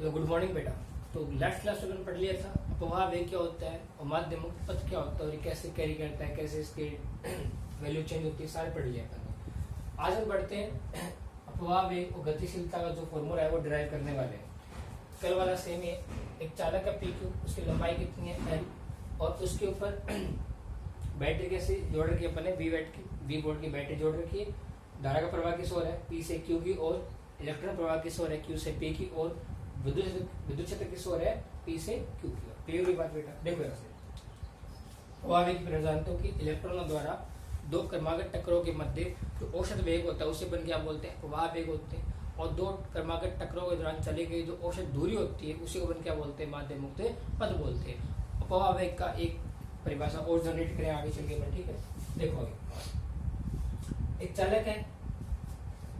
Hello, good morning बेटा। तो last class में पढ़ लिया था अपवाह वेग क्या होता है और माध्य मुक्त पथ क्या होता है और ये कैसे कैरी करता है, कैसे इसकी वैल्यू चेंज होती है, सारे पढ़ लिया था। आज हम पढ़ते हैं अपवाह वेग और गतिशीलता का जो फॉर्मूला है वो डिराइव करने वाले हैं। कल वाला सेम है, एक चालक का पी क्यू, उसकी लंबाई कितनी है एल, और उसके ऊपर बैटरी कैसे जोड़ रखी है अपन ने, वी वोल्ट की बैटरी जोड़ रखी है। धारा का प्रवाह किस ओर है, पी से क्यू की ओर। इलेक्ट्रॉन प्रवाह किस ओर है, क्यू से पी की ओर। विद्युत क्षेत्र किस ओर है, पी से क्यू की ओर। क्लियर हुई बात बेटा? देखो यहाँ से प्रवाह वेग की जानते हो कि इलेक्ट्रॉनों द्वारा दो क्रमागत टक्करों के मध्य जो औसत वेग होता है उसे बन क्या बोलते हैं, प्रवाह वेग होते हैं। और दो क्रमागत टक्करों के दौरान चली गई जो औसत दूरी होती है उसी को बन क्या बोलते हैं, माध्य मुक्त पथ बोलते हैं। अपवाह वेग का एक परिभाषा और जनरेट करें आगे चल के, ठीक है। देखो एक चालक है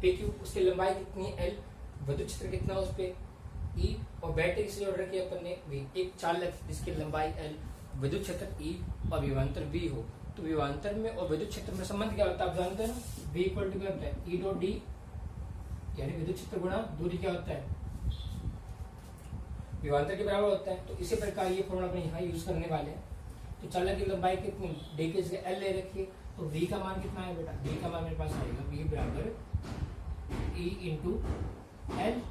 पी क्यू, उसकी लंबाई कितनी है एल, विद्युत क्षेत्र कितना है उस पे ई, और बैटरी से जोड़ रखी है अपन ने वी। एक चालक जिसकी लंबाई एल, विद्युत क्षेत्र ई और विभवांतर वी हो, तो विभवांतर में और विद्युत क्षेत्र में संबंध क्या होता है आप जानते हैं ना, वी इक्वल टू क्या होता है, ई डॉट डी, यानी विद्युत क्षेत्र गुणा दूरी क्या होता है, विभवांतर के बराबर होता है। तो इसी प्रकार ये फॉर्मूला अपने यहाँ यूज करने वाले हैं। तो चालक की लंबाई कितनी, डी की जगह एल ले रखिए, तो वी का मान कितना है बेटा, वी का मान मेरे पास आएगा वी बराबर ई इंटू एल,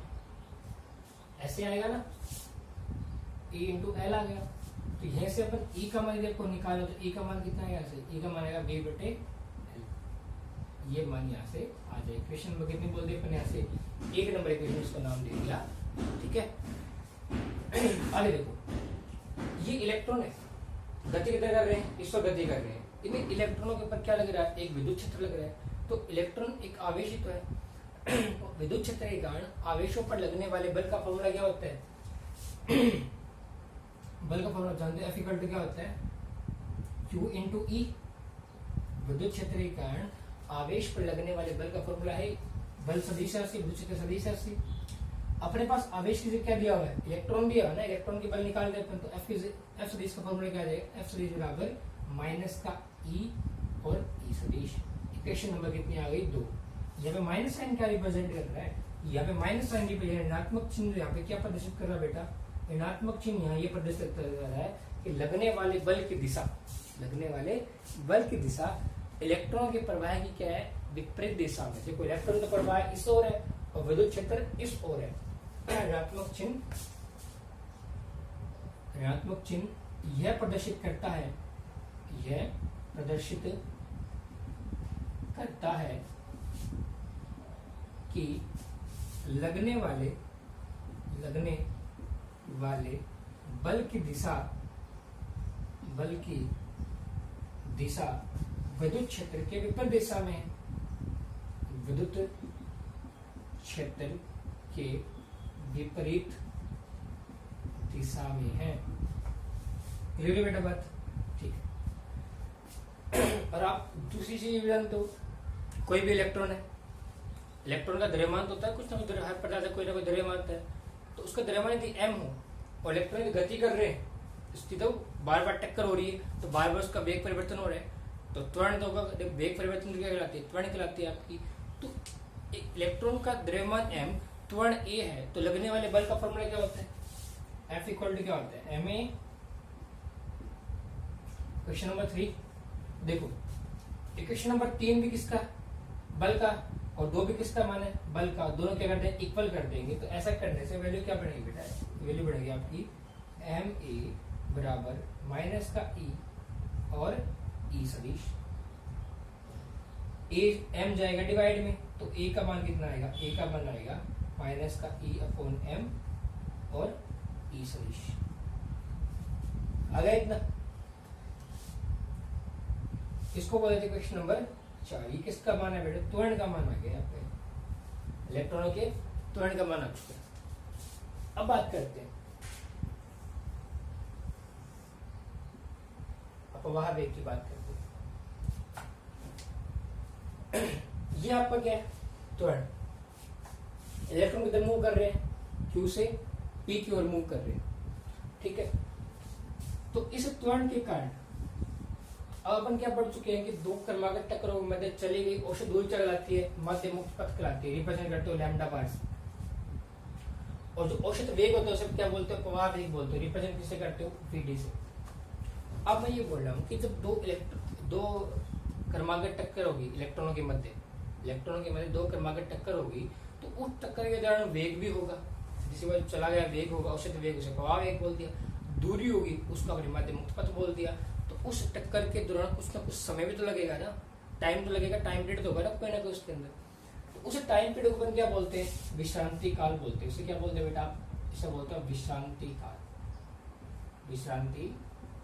ऐसे आएगा ना, ई इंटू एल आ गया। तो यहीं से अपन ई का मान देखो निकालो, तो ई का मान कितना है, यहाँ से ई का मान आएगा वी बटे एल, ये मान यहाँ से आ जाए। इक्वेशन नंबर कितनी बोल दी अपन, यहाँ से एक नंबर इक्वेशन उसका नाम दे दिया, ठीक है। आगे देखो, ये इलेक्ट्रॉन है, गति कितना कर रहे हैं, इस पर गति कर रहे हैं। इन्हें इलेक्ट्रॉनों के ऊपर क्या लग रहा है, एक विद्युत क्षेत्र लग रहा है। तो इलेक्ट्रॉन एक आवेश ही तो है, विद्युत क्षेत्र के कारण आवेशों पर लगने वाले बल का फॉर्मूला क्या होता है, बल का फॉर्मूला जानते हैं, F इक्वल टू क्या होता है, Q इंटू ई। विद्युत क्षेत्र के कारण आवेश पर लगने वाले बल का फॉर्मूला है बल सदिश राशि, विद्युत क्षेत्र सदिश राशि। अपने पास आवेश की जगह क्या दिया हुआ है, इलेक्ट्रॉन दिया हुआ है ना, इलेक्ट्रॉन की बल निकाल दे अपन, तो F सदिश का फॉर्मूला क्या जाएगा, F सदिश बराबर माइनस का E और E सदिश। इक्वेशन नंबर कितनी आ गई, 2। यहाँ पे माइनस साइन क्या रिप्रेजेंट कर रहा है, यहाँ पे माइनस साइन रिप्रेजेंट, ऋणात्मक चिन्ह यहाँ पे क्या प्रदर्शित कर रहा है बेटा, ऋणात्मक चिन्ह यहाँ ये प्रदर्शित कर रहा है कि लगने वाले बल की दिशा, लगने वाले बल की दिशा इलेक्ट्रॉन के प्रवाह की क्या है, विपरीत दिशा में। देखो इलेक्ट्रॉन का प्रवाह इस ओर है और विद्युत क्षेत्र इस ओर है। ऋणात्मक चिन्ह यह प्रदर्शित करता है, यह प्रदर्शित करता है कि लगने वाले बल की दिशा विद्युत क्षेत्र के विपरीत दिशा में है, विद्युत क्षेत्र के विपरीत दिशा में है। क्लियर बेटा बात, ठीक है। और आप दूसरी चीज भी जानते हो, कोई भी इलेक्ट्रॉन है, इलेक्ट्रॉन का द्रव्यमान होता है कुछ ना कुछ, हर पदार्थ का कोई ना कोई द्रव्यमान होता है। तो उसका द्रव्यमान यदि m हो और इलेक्ट्रॉन की गति कर रहे हैं, तो बार बार टक्कर हो रही है, तो बार बार उसका वेग परिवर्तन हो रहा है, तो त्वरण होगा, वेग परिवर्तन क्या कहलाती है, त्वरण कहलाती है आपकी। तो इलेक्ट्रॉन का द्रव्यमान m, त्वरण a है, तो लगने वाले बल का फॉर्मूला क्या होता है, F इक्वल टू क्या होता है, ma। क्वेश्चन नंबर 3 देखो, इक्वेशन नंबर 3 भी किसका, बल का, और 2 भी किसका मान है, बल का। दोनों क्या करते हैं, इक्वल कर देंगे। तो ऐसा करने से वैल्यू क्या बढ़ेगी बेटा, वैल्यू बढ़ेगी आपकी ma बराबर माइनस का e और e सदिश। m जाएगा डिवाइड में, तो a का मान कितना आएगा, a का मान आएगा माइनस का e अपॉन m और e सदिश। आ गया इतना। इसको बोलते थे क्वेश्चन नंबर 4। ये किसका मान है बेटा, त्वरण का मान आ गया यहाँ पे, इलेक्ट्रॉनों के त्वरण का मान आ चुका है। अब बात करते हैं अपवाह वेग की, बात करते हैं। ये आपका क्या है, त्वरण। इलेक्ट्रॉन किधर मूव कर रहे हैं, Q से P की ओर मूव कर रहे हैं, ठीक है। तो इस त्वरण के कारण अब अपन क्या पढ़ चुके हैं कि दो क्रमागत टक्करों में चली गई औसत दूरी कहलाती है, मध्य मुक्त पथ कहलाती है, रिप्रेजेंट करते हो लैम्डा बार से। और जो औसत वेग होता है उसे क्या बोलते हो, प्रवाह वेग बोलते हो। रिप्रेजेंट किससे करते हो, वीडी से। अब मैं ये बोल रहा हूँ कि जब दो क्रमागत टक्कर होगी इलेक्ट्रॉनों के मध्य, दो क्रमागत टक्कर होगी, तो उस टक्कर के दौरान वेग भी होगा, जिसके बाद चला गया वेग होगा, औसत वेग उसे प्रवाह वेग बोल दिया। दूरी होगी उसका अपने माध्य मुक्त पथ बोल दिया। तो उस टक्कर के दौरान कुछ ना कुछ समय भी तो लगेगा ना, टाइम तो लगेगा, टाइम पीरियड तो होगा ना कोई उसके अंदर। तो उसे टाइम पीरियड को क्या बोलते हैं, विश्रांति काल बोलते हैं। उसे क्या बोलते हैं बेटा, इसे बोलते हैं विश्रांति काल। विश्रांति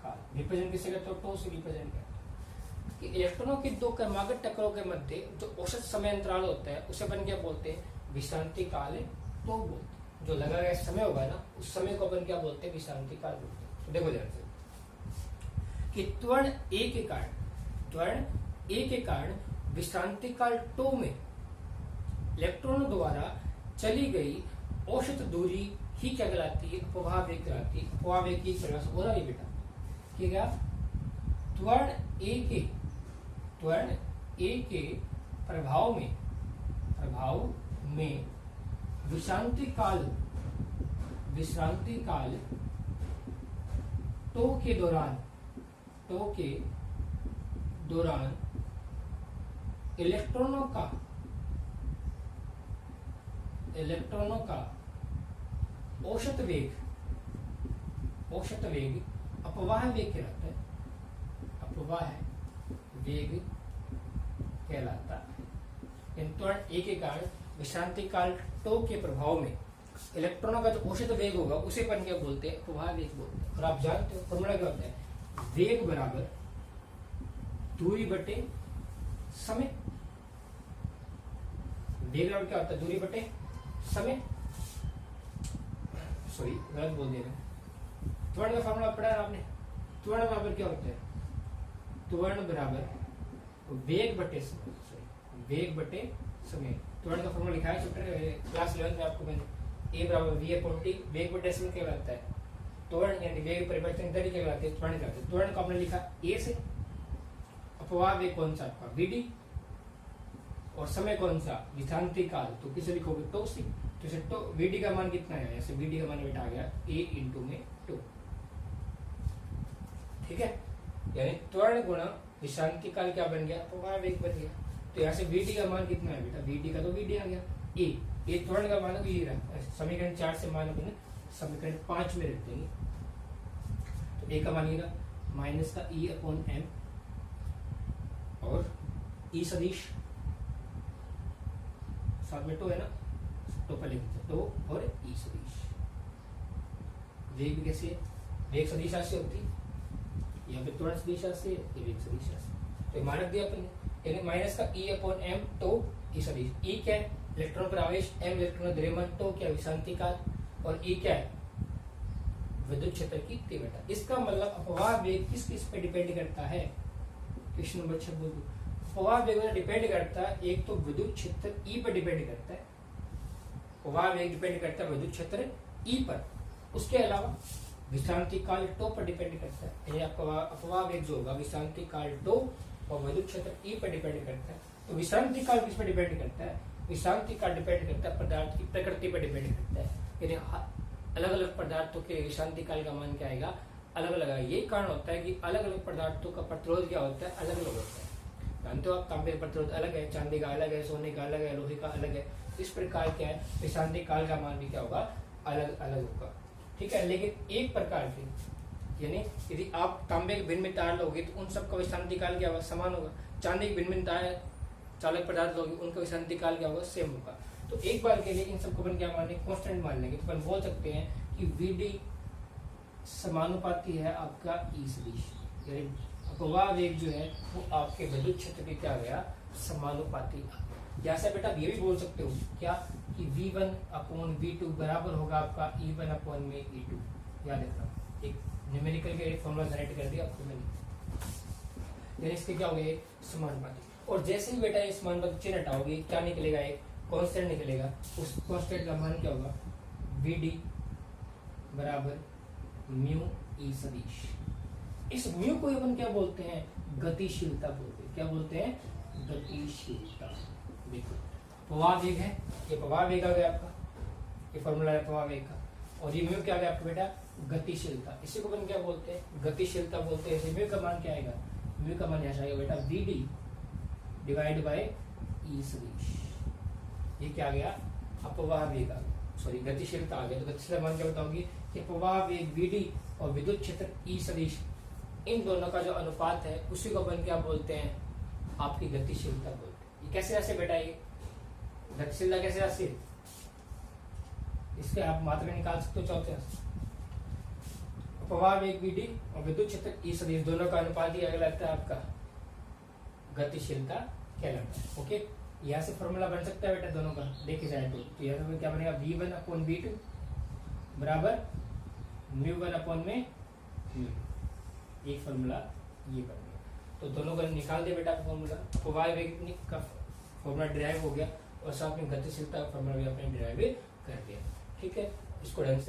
काल रिप्रेजेंट किससे करते हो, टो से रिप्रेजेंट करते हैं। कि इलेक्ट्रॉनों की दो क्रमागत टक्करों के मध्य जो औसत समय अंतराल होता है उसे अपन क्या बोलते हैं, विश्रांति काल तो बोलते हैं। जो लगा गया समय होगा ना, उस समय को अपन क्या बोलते हैं, विश्रांति काल बोलते हैं। तो देखो ध्यान से कि त्वरण ए के कारण विश्रांति काल टो में इलेक्ट्रॉनों द्वारा चली गई औसत दूरी ही क्या कहलाती है, प्रवाह वेग कहलाती है। प्रवाह वेग की परिभाषा हो रहा है बेटा, कि क्या त्वरण ए के प्रभाव में विश्रांति काल टो के दौरान इलेक्ट्रॉनों का औसत वेग अपवाह वेग कहलाता है। अपवाह वेग कहलाता है। त्वरण ए के कारण विश्रांति काल टो के प्रभाव में इलेक्ट्रॉनों का जो औसत वेग होगा उसे अपन क्या बोलते हैं, प्रवाह वेग बोलते हैं। और आप जानते हो फॉर्मूला क्या होता है, वेग बराबर दूरी बटे समय। वेग बराबर क्या होता है, दूरी बटे समय। सॉरी गलत बोल दिया। त्वरण का फॉर्मूला पढ़ा है आपने। त्वरण बराबर क्या होता है, त्वरण बराबर वेग बटे समय। वेग बटे समय, त्वरण का फॉर्मूला लिखा है चैप्टर क्लास 11 में आपको मैंने। ए बराबर वी अपॉन टी, वेग बटे समय क्या कहलाता है, त्वरण यानी वेग परिवर्तन दर क्या कहलाती है, त्वरण कहलाती है। त्वरण को आपने लिखा ए से, अपवाह वेग कौन सा आपका वीडी, और समय कौन सा विश्रांति काल, तो किसे लिखोगे, टो से। तो इसे टो वीडी का मान कितना है, ऐसे वीडी का मान बेटा आ गया ए इंटू में टो। ठीक है, यानी त्वरण गुणा विश्रांति काल क्या बन गया, अपवाह वेग बन गया। तो यहाँ से वीडी का मान कितना है बेटा, वीडी का तो वीडी आ गया, ए त्वरण का मान तो ये रहा। समीकरण 4 से मान अपने समीकरण 5 में रख देंगे। तो ए का मान ये रहा, माइनस का ई अपॉन एम और ई सदिश साथ में टो है ना, टो पर लिखते टो और ई सदिश। वेग कैसे, वेग सदिश से होती है, यहाँ पे त्वरण सदिश से, ये वेग सदिश से। तो मान रख दिया अपन, यानी माइनस का ई अपॉन एम टो ई सदिश। ई क्या है, इलेक्ट्रॉन पर आवेश, एम इलेक्ट्रॉन द्रव्यमान, टो क्या विश्रांति काल, और ई क्या है विद्युत क्षेत्र की तीव्रता। इसका मतलब अपवाह वेग किस किस पे डिपेंड करता है, क्वेश्चन नंबर 6 बोल दो। अपवाह वेग डिपेंड करता है, एक तो विद्युत क्षेत्र ई पर डिपेंड करता है, अपवाह वेग डिपेंड करता है विद्युत क्षेत्र ई पर। उसके अलावा विश्रांति काल टो पर डिपेंड करता है, यानी अपवाह वेग जो होगा विश्रांति काल टो और विद्युत क्षेत्र ई पर डिपेंड करता है। तो विश्रांति काल किस पर डिपेंड करता है, विश्रांति काल डिपेंड करता है पदार्थ की प्रकृति पर डिपेंड करता है। यानी अलग अलग पदार्थों के विश्रांति काल का मान क्या आएगा, अलग अलग आएगा। यही कारण होता है कि अलग अलग पदार्थों का प्रतिरोध क्या होता है, अलग अलग होता है। जानते हो आप, तांबे का प्रतिरोध अलग है, चांदी का अलग है, सोने का अलग है, लोहे का अलग है। इस प्रकार क्या है, विश्रांति काल का मान भी क्या होगा, अलग अलग होगा। ठीक है, लेकिन एक प्रकार के, यानी यदि आप तांबे के भिन्न में तार लोगे तो उन सबका विश्रांति काल क्या होगा, समान होगा। चांदी के भिन्न में तार चालक पदार्थ लोगे, उनका विश्रांति काल क्या होगा, सेम होगा। तो एक बार के लिए इन सबको अपन क्या मान लेंगे, कांस्टेंट मान लेंगे। तो अपन बोल सकते हैं कि वीडी समानुपाती है आपका ई सदिश, यानी अपवाह वेग जो है वो आपके विद्युत क्षेत्र के क्या गया, समानुपाती। जैसे बेटा ये भी बोल सकते हो क्या कि V1 अपॉन V2 बराबर होगा आपका E1 अपॉन में E2। याद रखना, एक न्यूमेरिकल के फॉर्मूला जनरेट कर दिया आपको मैंने, यानी इसके क्या हो गए, समानुपाती। और जैसे ही बेटा इस मान पर चिन्ह हटाओगे क्या निकलेगा, एक कांस्टेंट निकलेगा। उस कांस्टेंट का मान क्या होगा, Vd बराबर म्यू ई सदिश। इस म्यू को अपन क्या बोलते हैं, गतिशीलता बोलते हैं। क्या बोलते हैं, गतिशीलता। देखो प्रवाह वेग है, ये प्रवाह वेग आ गया आपका, ये फॉर्मूला है अपवाह वेग का। और ये म्यू क्या आ गया आपका बेटा, गतिशीलता। इसी को अपन क्या बोलते हैं, गतिशीलता बोलते हैं। म्यू का मान क्या आएगा, म्यू का मान यहाँ से आएगा बेटा वीडी डिवाइड बाय ई सदिश। ये क्या आ गया, अपवाह वेग, सॉरी गतिशीलता आ गया। तो गतिशीलता मान क्या बताऊंगी कि अपवाह वेग वीडी और विद्युत क्षेत्र ई सदिश, इन दोनों का जो अनुपात है उसी को अपन क्या बोलते हैं, आपकी गतिशीलता बोलते हैं। ये कैसे राशि बेटा, ये गतिशीलता कैसे राशि, इसके आप मात्रा निकाल सकते हो चौथे से। अपवाह वेग वीडी और विद्युत क्षेत्र ई सदिश दोनों का अनुपात ही अगला लगता है आपका गतिशीलता कहलाता है। ओके, यहाँ से फॉर्मूला बन सकता है बेटा दोनों का, देखिए जाए तो यहाँ से क्या बनेगा, v1 अपॉन v2 बराबर μ1 अपॉन में म्यू। एक फॉर्मूला ये बन गया। तो दोनों का निकाल दे बेटा फॉर्मूला, अपवाह वेग का फॉर्मूला डिराइव हो गया और साथ में गतिशीलता का फॉर्मूला भी आपने डिराइव कर दिया। ठीक है, इसको ढंग से